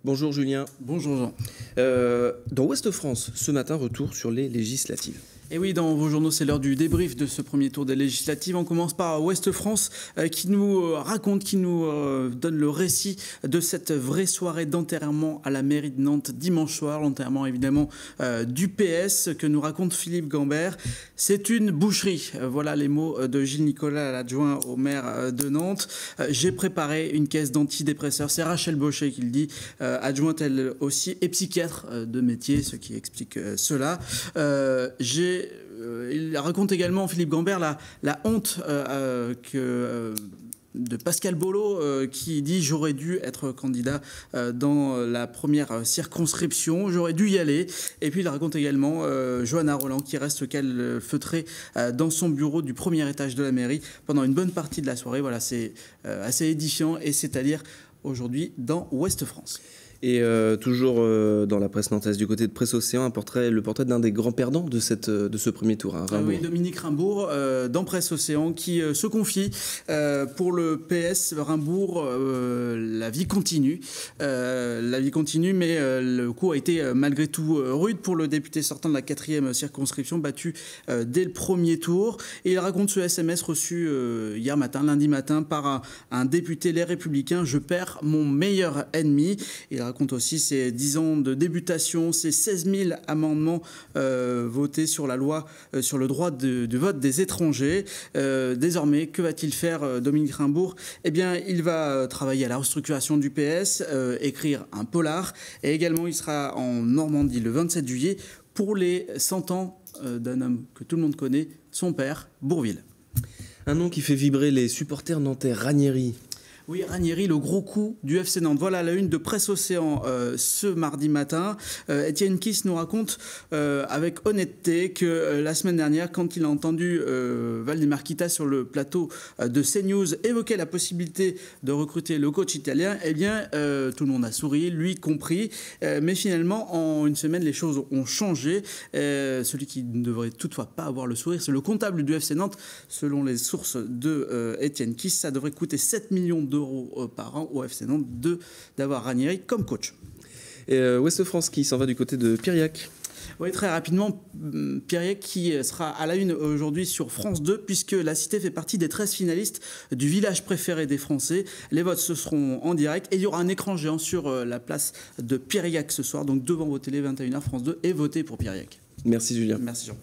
Bonjour Julien. Bonjour Jean. Dans Ouest France, ce matin, retour sur les législatives. Et oui, dans vos journaux, c'est l'heure du débrief de ce premier tour des législatives. On commence par Ouest France qui nous raconte, qui nous donne le récit de cette vraie soirée d'enterrement à la mairie de Nantes dimanche soir. L'enterrement évidemment du PS que nous raconte Philippe Gambert. C'est une boucherie. Voilà les mots de Gilles Nicolas, l'adjoint au maire de Nantes. J'ai préparé une caisse d'antidépresseurs. C'est Rachel Baucher qui le dit, adjointe elle aussi et psychiatre de métier, ce qui explique cela. Il raconte également, Philippe Gambert, la honte de Pascal Bollot qui dit « J'aurais dû être candidat dans la première circonscription, j'aurais dû y aller ». Et puis il raconte également Johanna Roland qui reste calfeutrée dans son bureau du premier étage de la mairie pendant une bonne partie de la soirée. Voilà, c'est assez édifiant et c'est à lire aujourd'hui dans Ouest France. Et toujours dans la presse nantaise, du côté de Presse Océan, le portrait d'un des grands perdants de ce premier tour, hein, Rimbourg. Oui, Dominique Rimbourg, dans Presse Océan, qui se confie pour le PS Rimbourg, la vie continue. La vie continue, mais le coup a été malgré tout rude pour le député sortant de la 4e circonscription, battu dès le premier tour. Et il raconte ce SMS reçu hier matin, lundi matin, par un député Les Républicains. « Je perds mon meilleur ennemi ». Il raconte aussi ses 10 ans de députation, ses 16 000 amendements votés sur la loi, sur le droit de vote des étrangers. Désormais, que va-t-il faire Dominique Rimbourg? Eh bien, il va travailler à la restructuration du PS, écrire un polar, et également il sera en Normandie le 27 juillet pour les 100 ans d'un homme que tout le monde connaît, son père, Bourvil. Un nom qui fait vibrer les supporters nantais, Ranieri. Oui, Ranieri, le gros coup du FC Nantes. Voilà la une de Presse Océan ce mardi matin. Étienne Kiss nous raconte avec honnêteté que la semaine dernière, quand il a entendu Valdemar Kita sur le plateau de CNews évoquer la possibilité de recruter le coach italien, eh bien, tout le monde a souri, lui compris. Mais finalement, en une semaine, les choses ont changé. Celui qui ne devrait toutefois pas avoir le sourire, c'est le comptable du FC Nantes. Selon les sources de Étienne Kiss, ça devrait coûter 7 millions d'euros par an au FC Nantes d'avoir Ranieri comme coach. Et Ouest France qui s'en va du côté de Piriac. Oui, très rapidement, Piriac qui sera à la une aujourd'hui sur France 2 puisque la cité fait partie des 13 finalistes du village préféré des Français. Les votes se seront en direct et il y aura un écran géant sur la place de Piriac ce soir. Donc devant vos télé 21h France 2 et votez pour Piriac. Merci Julien. Merci Jean.